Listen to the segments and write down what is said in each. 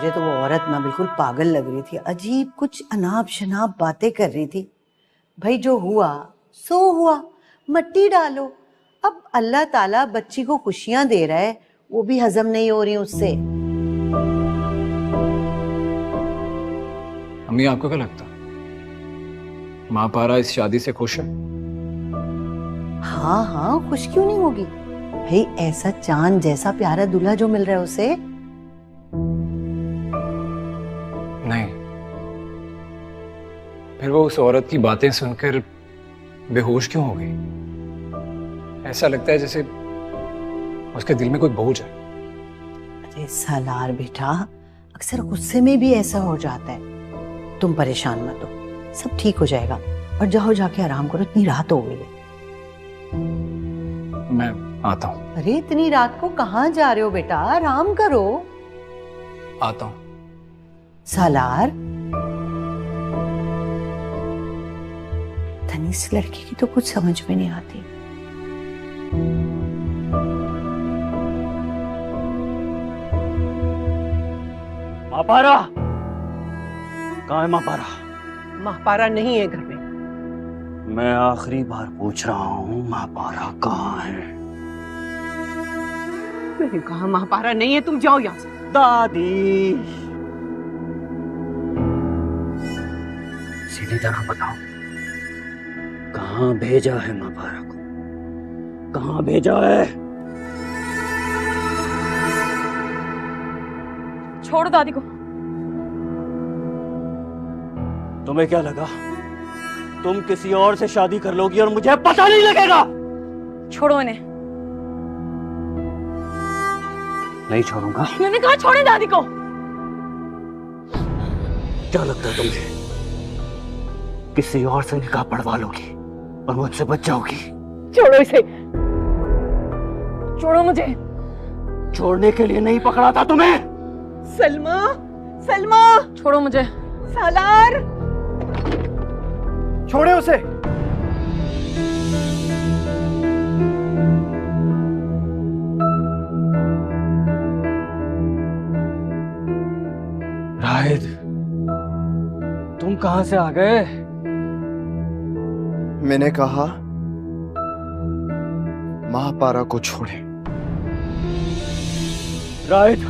मुझे तो वो औरत ना बिल्कुल पागल लग रही थी। अजीब कुछ अनाप शनाप बातें कर रही थी। भाई जो हुआ सो हुआ, मट्टी डालो। अब अल्लाह ताला बच्ची को खुशियां दे रहा है, वो भी हजम नहीं हो रही उससे। अम्मी आपको क्या लगता, माँ पारा इस शादी से खुश है? हाँ हाँ, खुश क्यों नहीं होगी भाई, ऐसा चांद जैसा प्यारा दूल्हा जो मिल रहा है उसे। नहीं, फिर वो उस औरत की बातें सुनकर बेहोश क्यों हो गई? ऐसा लगता है जैसे उसके दिल में कोई बोझ है। अरे सालार बेटा, अक्सर गुस्से में भी ऐसा हो जाता है। तुम परेशान मत हो, सब ठीक हो जाएगा। और जाओ जाके आराम करो, इतनी रात हो गई है। मैं आता हूँ। अरे इतनी रात को कहाँ जा रहे हो बेटा, आराम करो। आता हूँ। सालार, धनी इस लड़की की तो कुछ समझ में नहीं आती। मापारा कहाँ है? मापारा महापारा नहीं है घर में। मैं आखिरी बार पूछ रहा हूँ, मापारा कहाँ है? मैंने कहा महापारा नहीं है, तुम जाओ यहाँ से। दादी सीधी तरह बताओ, कहाँ भेजा है मापारा को? कहाँ भेजा है? छोड़ दादी को। तुम्हें क्या लगा तुम किसी और से शादी कर लोगी और मुझे पता नहीं लगेगा? छोड़ो इन्हें। नहीं छोड़ूंगा। मैंने कहा छोड़े दादी को। क्या लगता है तुम्हें किसी और से निकाह पढ़वा लोगी और मुझसे बच जाओगी? छोड़ो इसे, छोड़ो मुझे। छोड़ने के लिए नहीं पकड़ा था तुम्हें। सलमा, सलमा, छोड़ो मुझे। सालार, छोड़े उसे। राहिद, तुम कहां से आ गए? मैंने कहा महापारा को छोड़े। राहिद,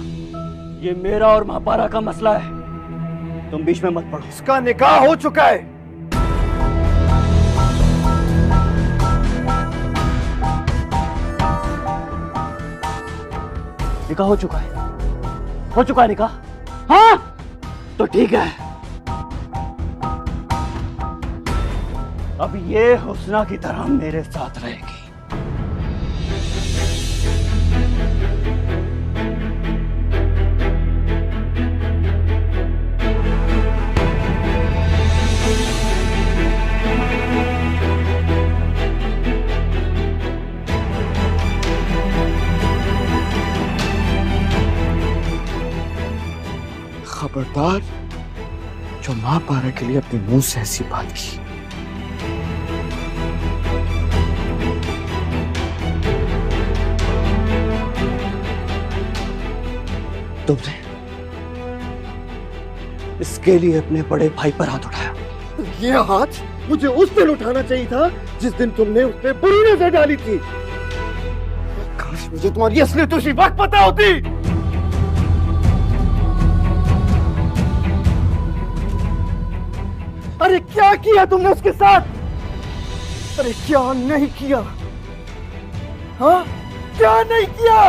ये मेरा और महापारा का मसला है, तुम बीच में मत पड़ो। उसका निकाह हो चुका है। निकाह हो चुका है? हो चुका है निकाह? हाँ तो ठीक है। अब ये हुस्ना की तरह मेरे साथ रहेगी। खबरदार जो महापारा के लिए अपने मुंह से ऐसी बात की। तुमने इसके लिए अपने बड़े भाई पर हाथ उठाया। ये हाथ मुझे उस दिन उठाना चाहिए था जिस दिन तुमने उस पे बुरी नजर डाली थी। काश मुझे तुम्हारी असलियत उसी वक्त पता होती। अरे क्या किया तुमने उसके साथ? अरे क्या नहीं किया? हाँ क्या नहीं किया?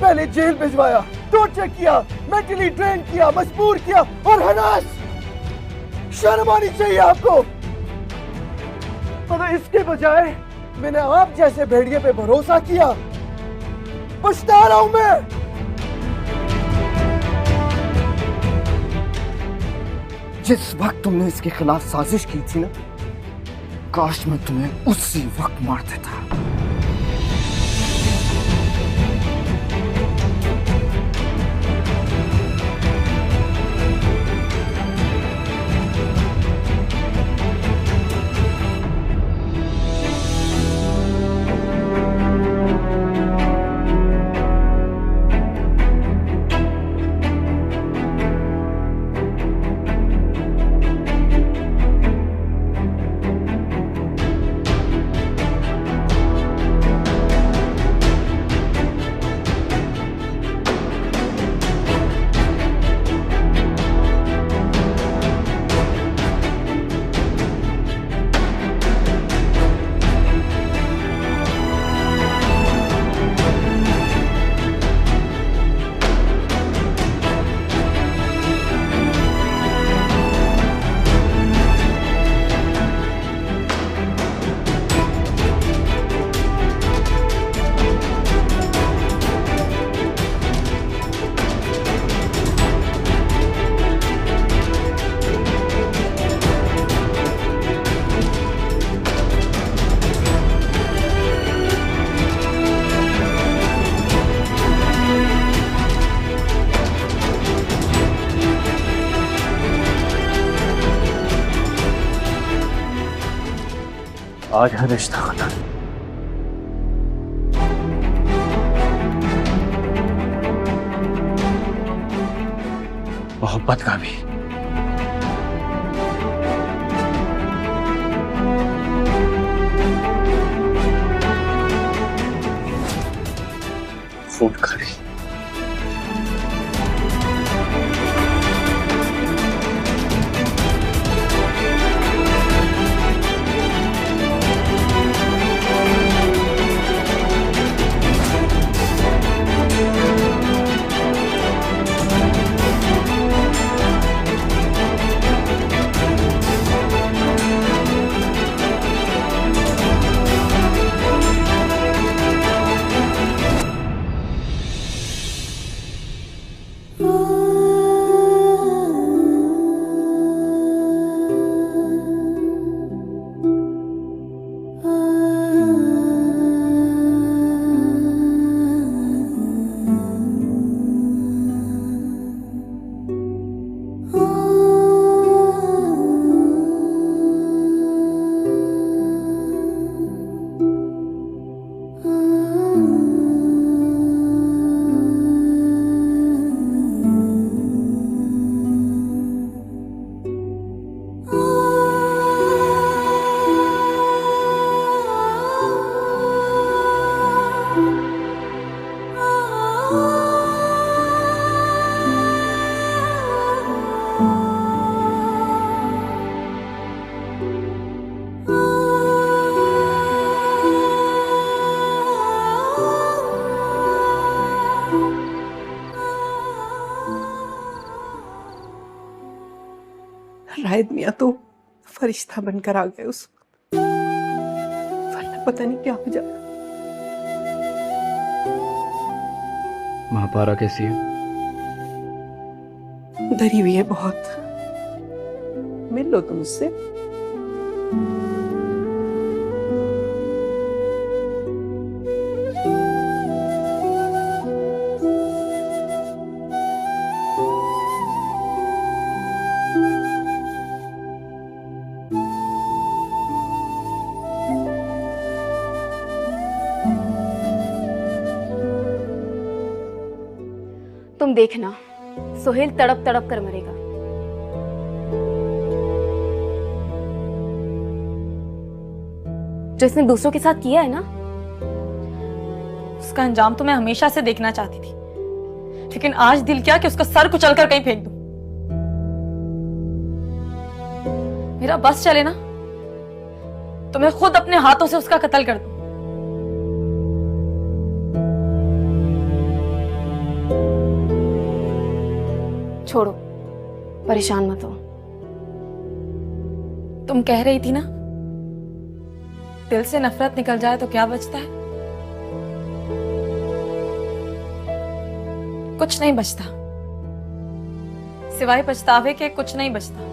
पहले जेल भिजवाया, टॉर्चर किया, मेंटली ट्रेन किया, मजबूर किया और हनास। शर्म आनी चाहिए आपको। मगर इसके बजाय मैंने आप जैसे भेड़िए पे भरोसा किया। पछता रहा हूं मैं। जिस वक्त तुमने इसके खिलाफ साजिश की थी ना, काश मैं तुम्हें उसी वक्त मार देता। आज है रिश्ता खत्म। मोहब्बत का भी। फूट का भी। रायद मियाँ तो फरिश्ता बनकर आ गए उस वक्त, वरना पता नहीं क्या हो जाता। महापारा कैसी है? डरी हुई है बहुत। मिल लो तुम उससे। तुम देखना, सोहेल तड़प तड़प कर मरेगा। जो इसने दूसरों के साथ किया है ना, उसका अंजाम तो मैं हमेशा से देखना चाहती थी, लेकिन आज दिल किया कि उसका सर कुचल कर कहीं फेंक दूं। मेरा बस चले ना तो मैं खुद अपने हाथों से उसका कत्ल कर दूं। छोड़ो, परेशान मत हो। तुम कह रही थी ना, दिल से नफरत निकल जाए तो क्या बचता है? कुछ नहीं बचता, सिवाय पछतावे के कुछ नहीं बचता।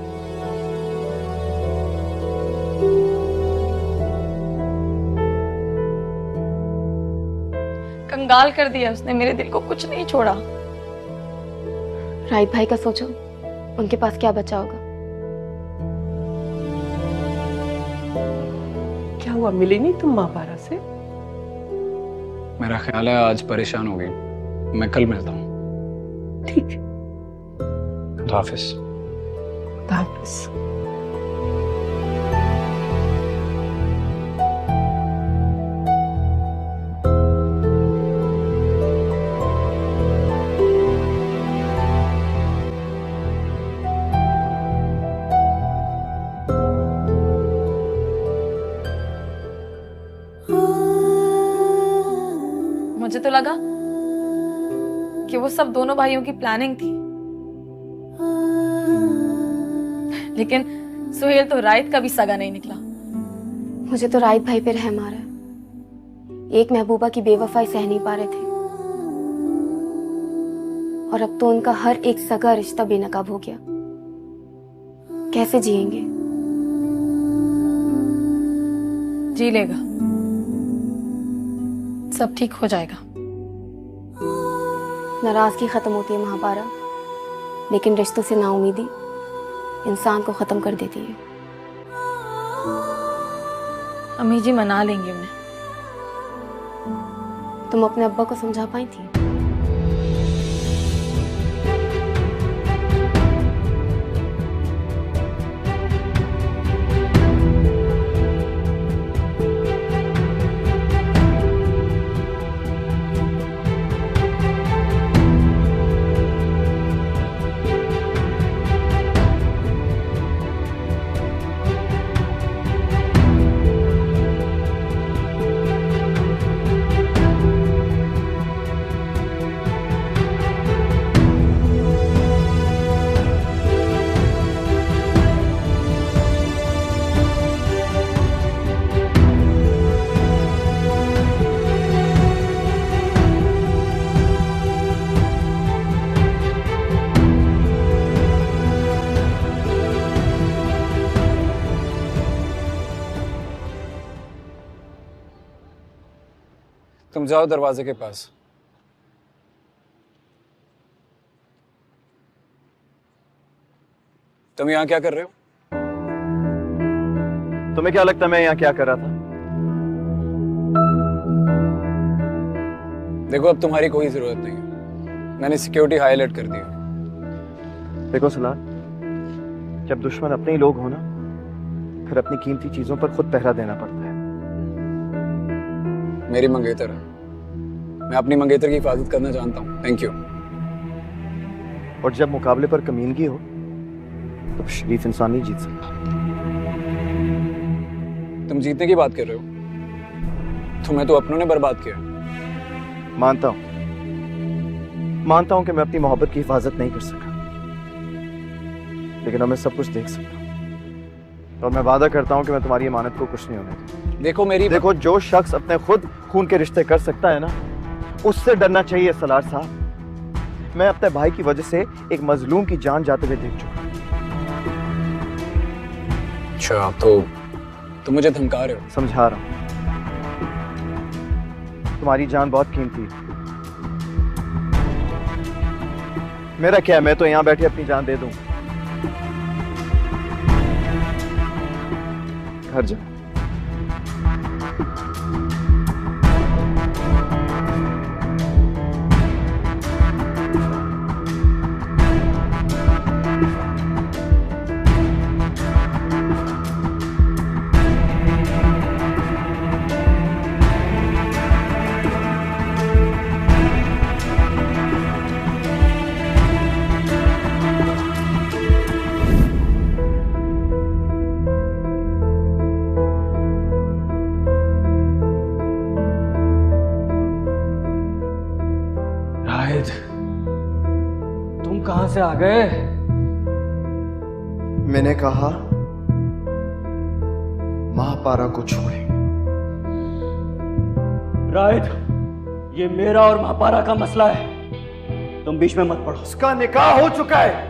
कंगाल कर दिया उसने मेरे दिल को, कुछ नहीं छोड़ा। राहित भाई का सोचो, उनके पास क्या बचा होगा। क्या हुआ, मिली नहीं तुम महापारा से? मेरा ख्याल है आज परेशान हो गई, मैं कल मिलता हूँ। ठीक है, खुदा हाफिज। खुदा हाफिज। मुझे तो लगा कि वो सब दोनों भाइयों की प्लानिंग थी, लेकिन सुहेल तो राहित का भी सगा नहीं निकला। मुझे तो राहित भाई पे रहम आ रहा है। एक महबूबा की बेवफाई सह नहीं पा रहे थे, और अब तो उनका हर एक सगा रिश्ता बेनकाब हो गया। कैसे जिएंगे? जी लेगा, सब ठीक हो जाएगा। नाराजगी खत्म होती है महापारा, लेकिन रिश्तों से नाउमीदी इंसान को खत्म कर देती है। अम्मी जी मना लेंगी उन्हें। तुम अपने अब्बा को समझा पाई थी? तुम जाओ दरवाजे के पास। तुम यहाँ क्या कर रहे हो? तुम्हें क्या लगता है मैं यहाँ क्या कर रहा था? देखो अब तुम्हारी कोई जरूरत नहीं है, मैंने सिक्योरिटी हाई अलर्ट कर दी है। देखो सलार, जब दुश्मन अपने ही लोग हो ना, फिर अपनी कीमती चीजों पर खुद पहरा देना पड़ता है। मेरी मंगेतर है, मैं अपनी मंगेतर की हिफाजत करना जानता हूँ। Thank you. और जब मुकाबले पर कमीनगी हो तो शरीफ इंसान नहीं जीत सकता। तुम जीतने की बात कर रहे हो? तुम्हें तो अपनों ने बर्बाद किया। मानता हूं कि मैं अपनी मोहब्बत की हिफाजत नहीं कर सका, लेकिन अब मैं सब कुछ देख सकता हूं और मैं वादा करता हूं कि मैं तुम्हारी अमानत को कुछ नहीं होने दूंगा। देखो जो शख्स अपने खुद खून के रिश्ते कर सकता है ना, उससे डरना चाहिए सलार साहब। मैं अपने भाई की वजह से एक मजलूम की जान जाते हुए देख चुका। अच्छा, तो तुम मुझे धमका रहे हो? समझा रहा हूं, तुम्हारी जान बहुत कीमती है। मेरा क्या है, मैं तो यहां बैठे अपनी जान दे दूं। घर जा। तुम कहां से आ गए? मैंने कहा महापारा को छोड़े। राहिद, ये मेरा और महापारा का मसला है, तुम बीच में मत पड़ो। उसका निकाह हो चुका है।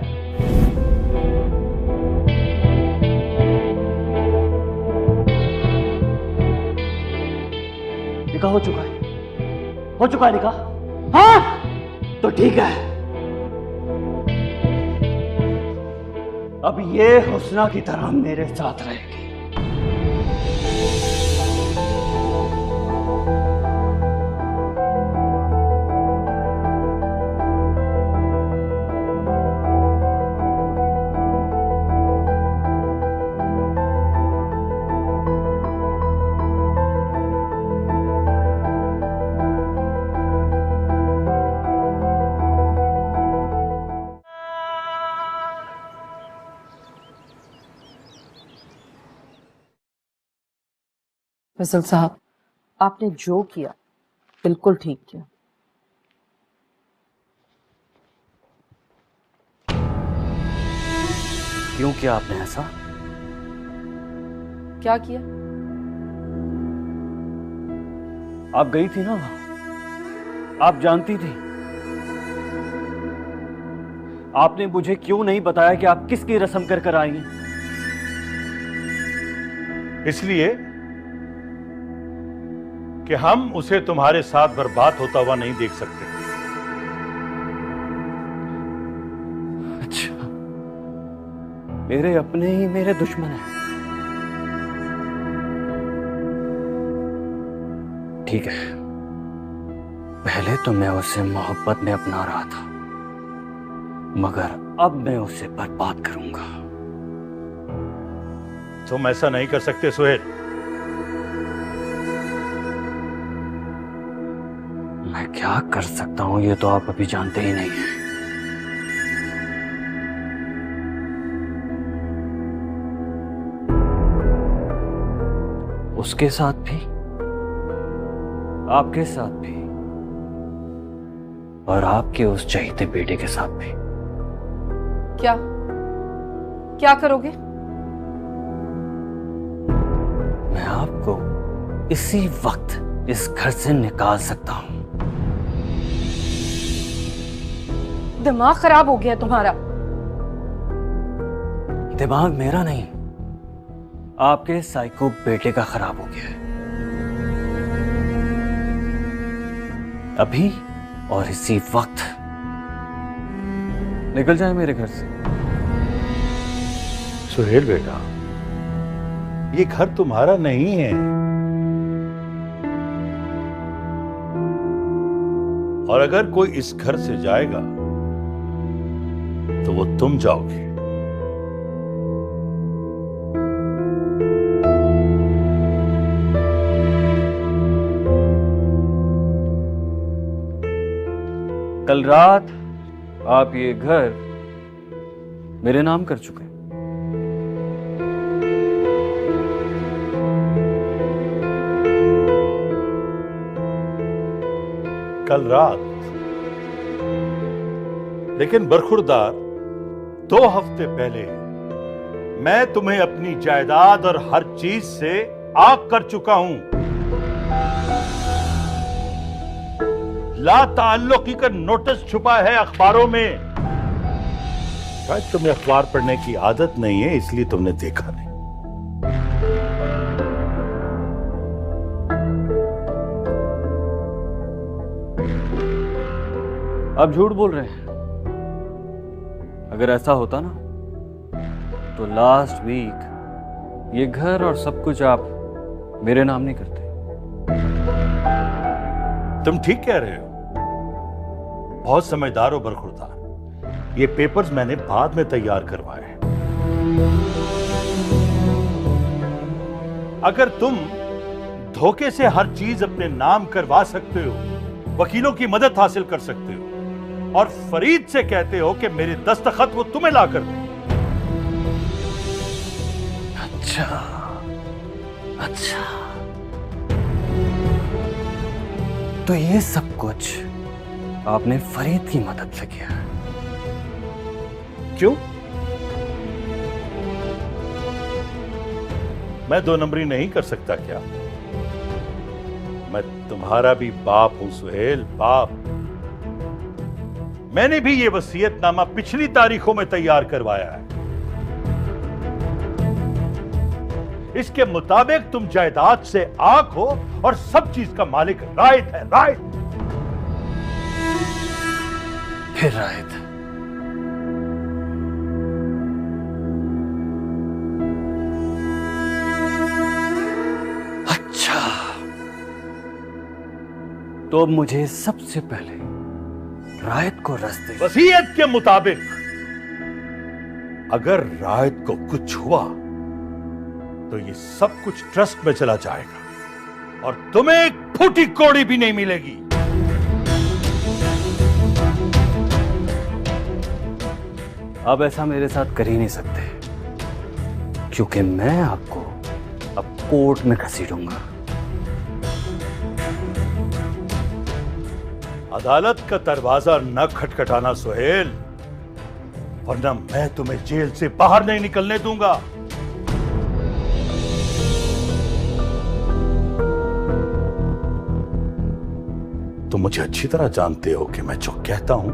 निकाह हो चुका है? हो चुका है निकाह? हाँ तो ठीक है। अब ये हुस्ना की तरह मेरे साथ रहेगी। फैसल साहब, आपने जो किया बिल्कुल ठीक किया। क्यों किया आपने ऐसा? क्या किया? आप गई थी ना वहां, आप जानती थी। आपने मुझे क्यों नहीं बताया कि आप किसकी रस्म कर कर आई हैं? इसलिए कि हम उसे तुम्हारे साथ बर्बाद होता हुआ नहीं देख सकते। अच्छा, मेरे अपने ही मेरे दुश्मन हैं। ठीक है, पहले तो मैं उसे मोहब्बत में अपना रहा था, मगर अब मैं उसे बर्बाद करूंगा। तुम ऐसा नहीं कर सकते सुहेल। मैं क्या कर सकता हूं ये तो आप अभी जानते ही नहीं हैं। उसके साथ भी, आपके साथ भी, और आपके उस चहीते बेटे के साथ भी। क्या क्या करोगे? मैं आपको इसी वक्त इस घर से निकाल सकता हूं। दिमाग खराब हो गया तुम्हारा। दिमाग मेरा नहीं, आपके साइको बेटे का खराब हो गया है। अभी और इसी वक्त निकल जाए मेरे घर से। सुहेल बेटा, ये घर तुम्हारा नहीं है, और अगर कोई इस घर से जाएगा तो वो तुम जाओगे। कल रात आप ये घर मेरे नाम कर चुके हैं। कल रात? लेकिन बरखुरदार, 2 हफ्ते पहले मैं तुम्हें अपनी जायदाद और हर चीज से आग कर चुका हूं। ला ताल्लुकी का नोटिस छुपा है अखबारों में। शायद तुम्हें अखबार पढ़ने की आदत नहीं है, इसलिए तुमने देखा नहीं। आप झूठ बोल रहे हैं। अगर ऐसा होता ना तो लास्ट वीक ये घर और सब कुछ आप मेरे नाम नहीं करते। तुम ठीक कह रहे हो, बहुत समझदार हो बरखुरदार। ये पेपर्स मैंने बाद में तैयार करवाए। अगर तुम धोखे से हर चीज अपने नाम करवा सकते हो, वकीलों की मदद हासिल कर सकते हो, और फरीद से कहते हो कि मेरे दस्तखत वो तुम्हें ला कर दे। अच्छा अच्छा, तो ये सब कुछ आपने फरीद की मदद से किया। क्यों? मैं 2 नंबरी नहीं कर सकता क्या? मैं तुम्हारा भी बाप हूं सुहेल, बाप। मैंने भी ये वसीयतनामा पिछली तारीखों में तैयार करवाया है। इसके मुताबिक तुम जायदाद से आग हो और सब चीज का मालिक रायत है। रायत फिर रायत। अच्छा, तो अब मुझे सबसे पहले रायत को रास्ते। वसीयत के मुताबिक अगर रायत को कुछ हुआ तो ये सब कुछ ट्रस्ट में चला जाएगा और तुम्हें एक फूटी कौड़ी भी नहीं मिलेगी। अब ऐसा मेरे साथ कर ही नहीं सकते, क्योंकि मैं आपको अब कोर्ट में घसीटूंगा। अदालत का दरवाजा न खटखटाना सुहेल, वरना मैं तुम्हें जेल से बाहर नहीं निकलने दूंगा। तुम मुझे अच्छी तरह जानते हो कि मैं जो कहता हूं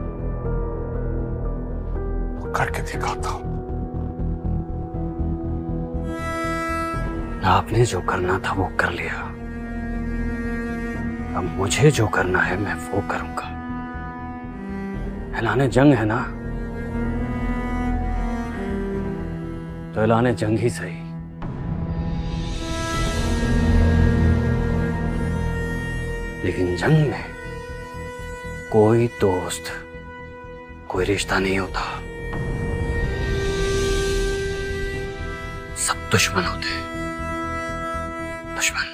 वो करके दिखाता हूं। आपने जो करना था वो कर लिया, अब मुझे जो करना है मैं वो करूंगा। ऐलाने जंग है ना, तो ऐलाने जंग ही सही। लेकिन जंग में कोई दोस्त, कोई रिश्ता नहीं होता, सब दुश्मन होते हैं, दुश्मन।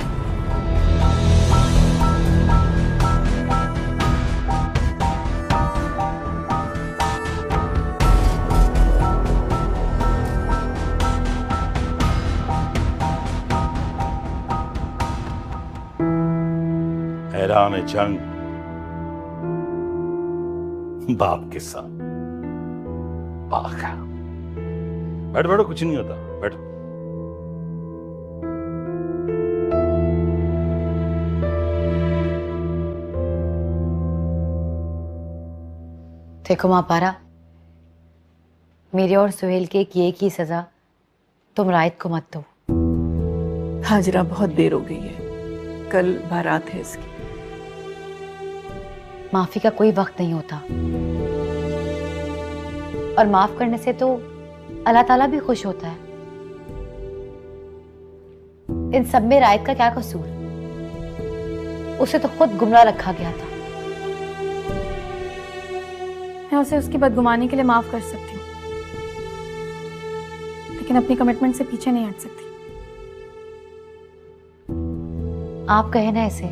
हैरान जंग बाप के साथ। पागल। बैठो बैठो, कुछ नहीं होता, बैठो। देखो माँ पारा, मेरे और सुहेल के एक ही सजा तुम रायत को मत दो। हाजरा बहुत देर हो गई है, कल बारात है इसकी। माफी का कोई वक्त नहीं होता, और माफ करने से तो अल्लाह ताला भी खुश होता है। इन सब में रायत का क्या कसूर? उसे तो खुद गुमराह रखा गया था। मैं उसे उसकी बदगुमानी के लिए माफ कर सकती हूँ, लेकिन अपनी कमिटमेंट से पीछे नहीं हट सकती। आप कहे ना ऐसे,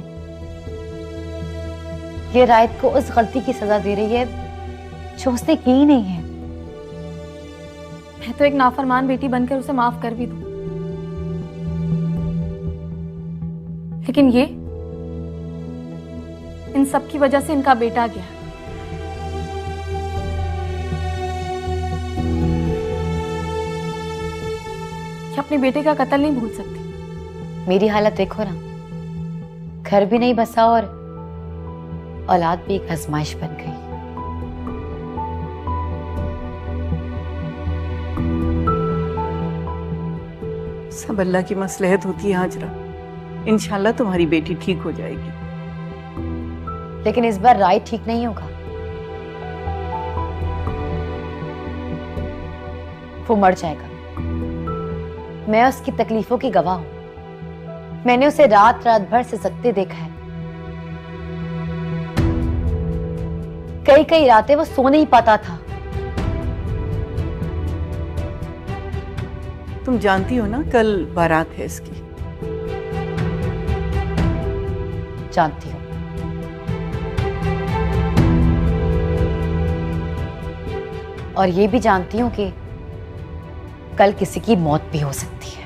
ये रायत को उस गलती की सजा दे रही है जो उसने की ही नहीं है। मैं तो एक नाफरमान बेटी बनकर उसे माफ कर भी दूं, लेकिन ये इन सब की वजह से इनका बेटा गया। ये अपने बेटे का कत्ल नहीं भूल सकती। मेरी हालत देखो ना, घर भी नहीं बसा और औलाद भी एक आजमाइश बन गई। सब अल्लाह की मसलहत होती है हाजरा, इंशाल्लाह तुम्हारी बेटी ठीक हो जाएगी। लेकिन इस बार राय ठीक नहीं होगा। वो मर जाएगा। मैं उसकी तकलीफों की गवाह हूं। मैंने उसे रात रात भर सिसकते देखा है। कई कई रातें वो सो नहीं पाता था। तुम जानती हो ना कल बारात है इसकी। जानती हूँ, और ये भी जानती हूँ कि कल किसी की मौत भी हो सकती है।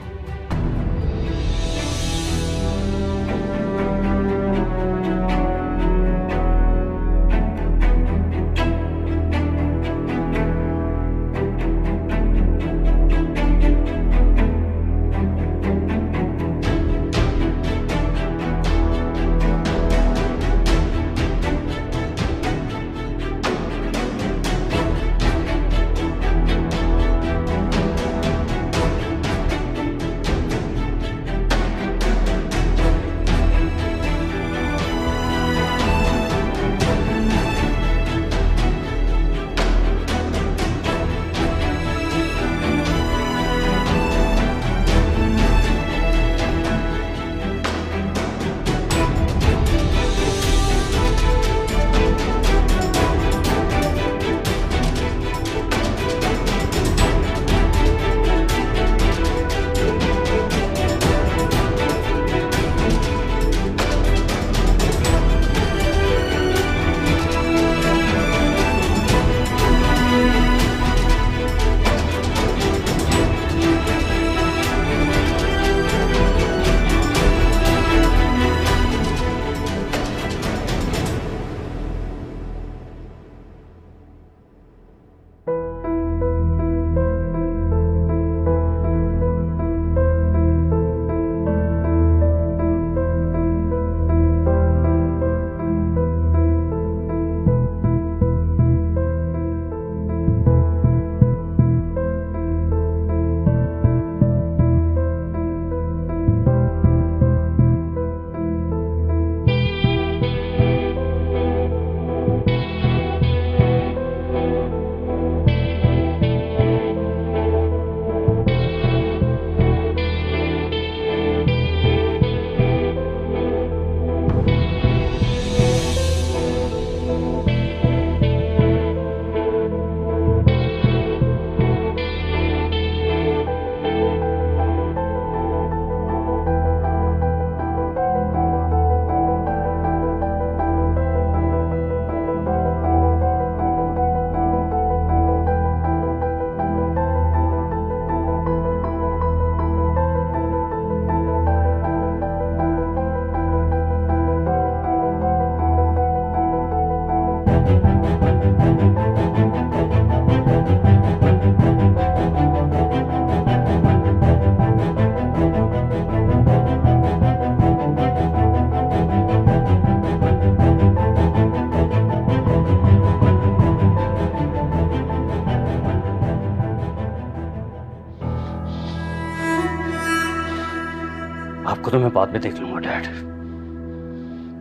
आपको तो मैं बाद में देख लूंगा डैड,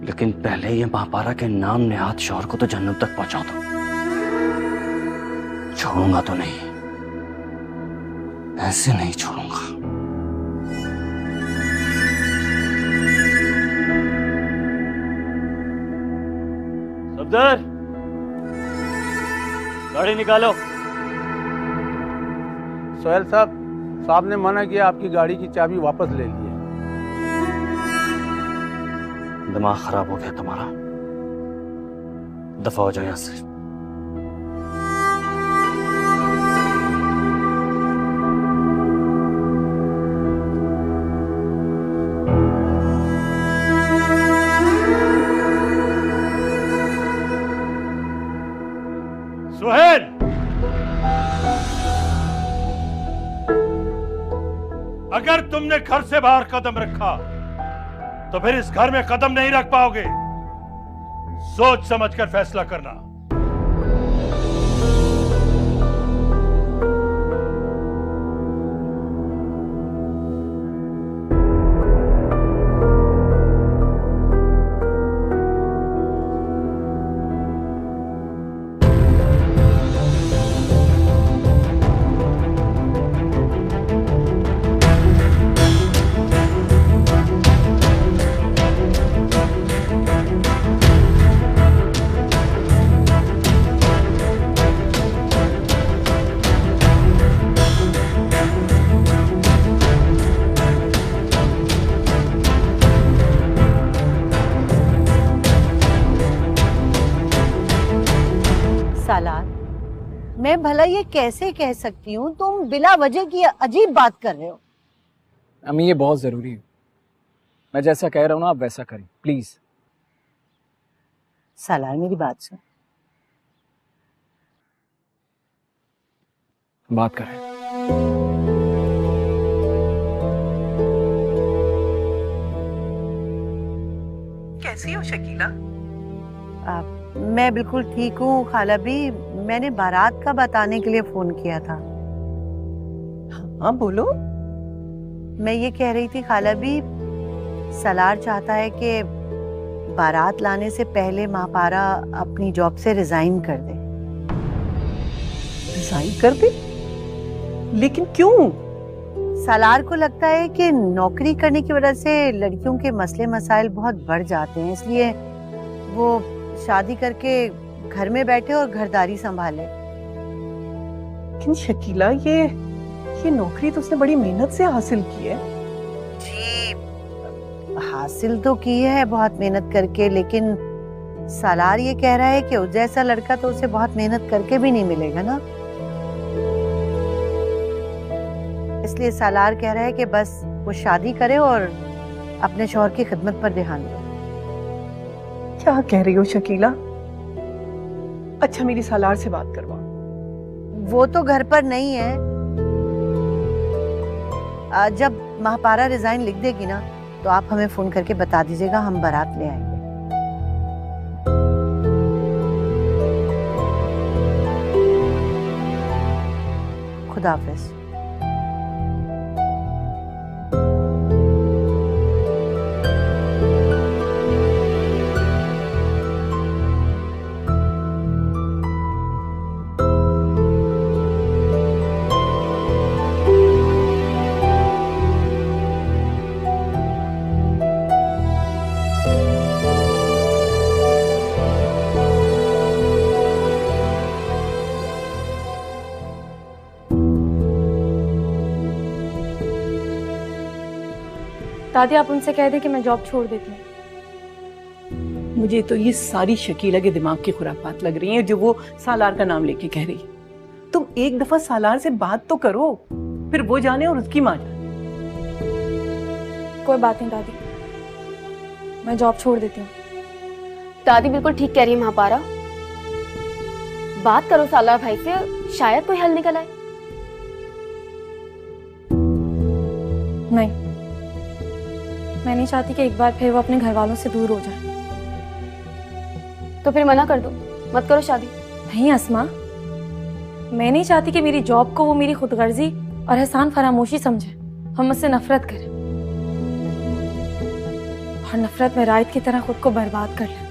लेकिन पहले ये महापारा के नाम नेहात शौहर को तो जन्नत तक पहुंचा दो। छोड़ूंगा तो नहीं, ऐसे नहीं छोड़ूंगा। सफदर, गाड़ी निकालो। सोहेल साहब ने मना किया, आपकी गाड़ी की चाबी वापस ले ली है। दिमाग खराब हो गया तुम्हारा, दफा हो जाओ यहां से। सुहेल, अगर तुमने घर से बाहर कदम रखा तो फिर इस घर में कदम नहीं रख पाओगे। सोच समझकर फैसला करना। सालार, मैं भला ये कैसे कह सकती हूँ, तुम बिला वजह की अजीब बात कर रहे हो। अम्मी ये बहुत जरूरी है, मैं जैसा कह रहा हूँ ना आप वैसा करें प्लीज। सालार मेरी बात सुन। बात करें। कैसी हो शकीला? मैं बिल्कुल ठीक हूँ खाला भी। मैंने बारात का बताने के लिए फोन किया था। हाँ बोलो। मैं ये कह रही थी खाला भी, सलार चाहता है कि बारात लाने से पहले महापारा अपनी जॉब से रिजाइन कर दे। रिजाइन कर दे? लेकिन क्यों? सलार को लगता है कि नौकरी करने की वजह से लड़कियों के मसले मसाइल बहुत बढ़ जाते हैं, इसलिए वो शादी करके घर में बैठे और घरदारी संभाले। लेकिन शकीला, ये नौकरी तो उसने बड़ी मेहनत से हासिल की है। जी, हासिल तो की है बहुत मेहनत करके, लेकिन सालार ये कह रहा है कि उस जैसा लड़का तो उसे बहुत मेहनत करके भी नहीं मिलेगा ना। इसलिए सालार कह रहा है कि बस वो शादी करे और अपने शौहर की खिदमत पर ध्यान दे। क्या कह रही हो शकीला? अच्छा, मेरी सालार से बात करवा। वो तो घर पर नहीं है। जब महापारा रिजाइन लिख देगी ना तो आप हमें फोन करके बता दीजिएगा, हम बारात ले आएंगे। खुदा हाफिज। दादी, आप उनसे कह दें कि मैं जॉब छोड़ देती हूँ। मुझे तो ये सारी शकीला के दिमाग की खुरापात लग रही हैं जो वो सालार का नाम लेके कह रही है। तुम एक दफा सालार से बात तो करो, फिर वो जाने और उसकी माँ जाने। कोई बात नहीं दादी, मैं जॉब छोड़ देती हूँ। दादी बिल्कुल ठीक कह रही है महापारा। बात करो सालार भाई से, शायद कोई हल निकल आए। नहीं, मैं नहीं चाहती कि एक बार फिर वो अपने घर वालों से दूर हो जाए। तो फिर मना कर दो, मत करो शादी। नहीं अस्मा, मैं नहीं चाहती कि मेरी जॉब को वो मेरी खुदगर्जी और एहसान फरामोशी समझे, हम मुझसे नफरत करें और नफरत में रायत की तरह खुद को बर्बाद कर लें।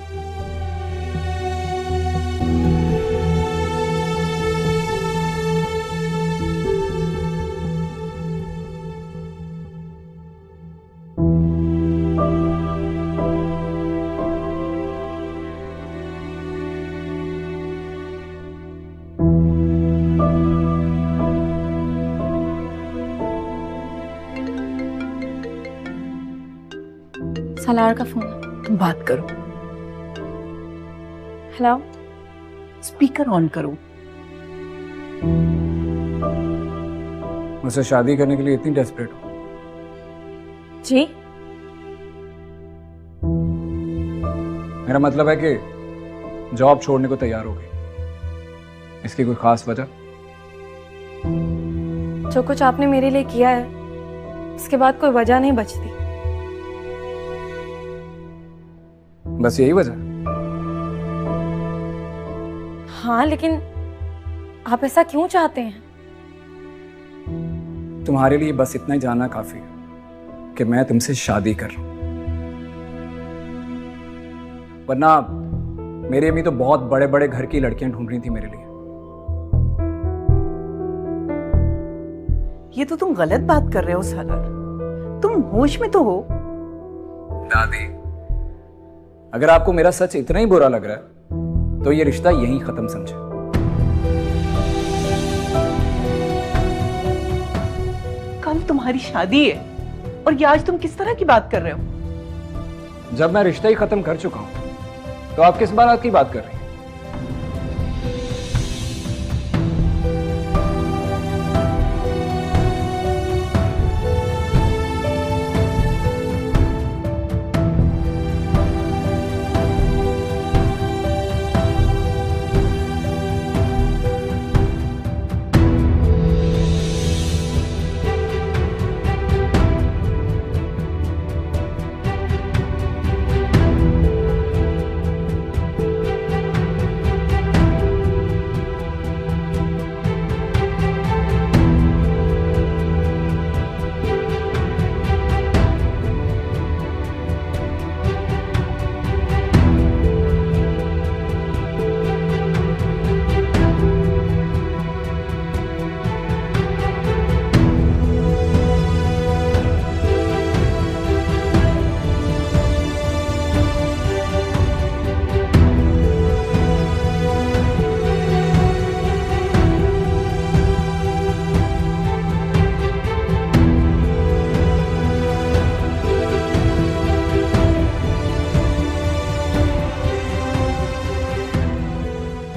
सालार का फोन है। तुम बात करो, हेलो। स्पीकर ऑन करो। मुझसे शादी करने के लिए इतनी डेस्परेट हो? जी, मेरा मतलब है कि जॉब छोड़ने को तैयार हो गई, इसकी कोई खास वजह? जो कुछ आपने मेरे लिए किया है उसके बाद कोई वजह नहीं बचती। बस यही वजह? हाँ, लेकिन आप ऐसा क्यों चाहते हैं? तुम्हारे लिए बस इतना ही जानना काफी है कि मैं तुमसे शादी कर रहा हूं, वरना मेरी अम्मी तो बहुत बड़े बड़े घर की लड़कियां ढूंढ रही थी मेरे लिए। ये तो तुम गलत बात कर रहे हो सालार, तुम होश में तो हो। दादी, अगर आपको मेरा सच इतना ही बुरा लग रहा है तो ये रिश्ता यहीं खत्म समझे। कल तुम्हारी शादी है और ये आज तुम किस तरह की बात कर रहे हो? जब मैं रिश्ता ही खत्म कर चुका हूं तो आप किस बात की बात कर रही हैं?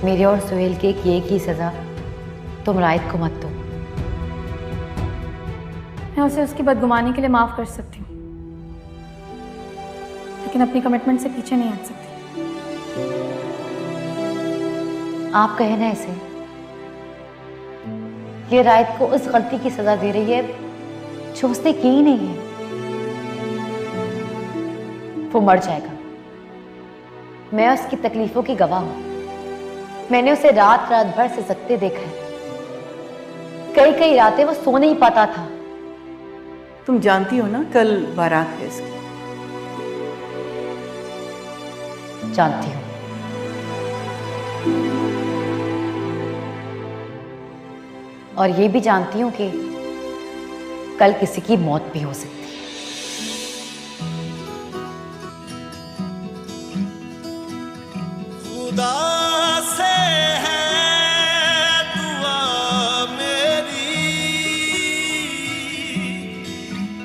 मेरे और सुहेल के एक ही सजा, तुम रायत को मत दो। मैं उसे उसकी बदगुमानी के लिए माफ कर सकती हूँ, लेकिन अपनी कमिटमेंट से पीछे नहीं हट सकती। आप कहे ना इसे, ये रायत को उस गलती की सजा दे रही है जो उसने की ही नहीं है। वो मर जाएगा, मैं उसकी तकलीफों की गवाह हूं। मैंने उसे रात रात भर सिसकते देखा है, कई कई रातें वो सो नहीं पाता था। तुम जानती हो ना कल बारात है इसकी। जानती हूं, और ये भी जानती हूं कि कल किसी की मौत भी हो सकती है। खुदा से है दुआ मेरी,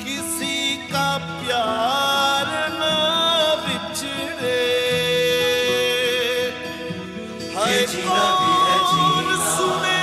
किसी का प्यार ना बिछड़े। है जीना भी है जीना, सुने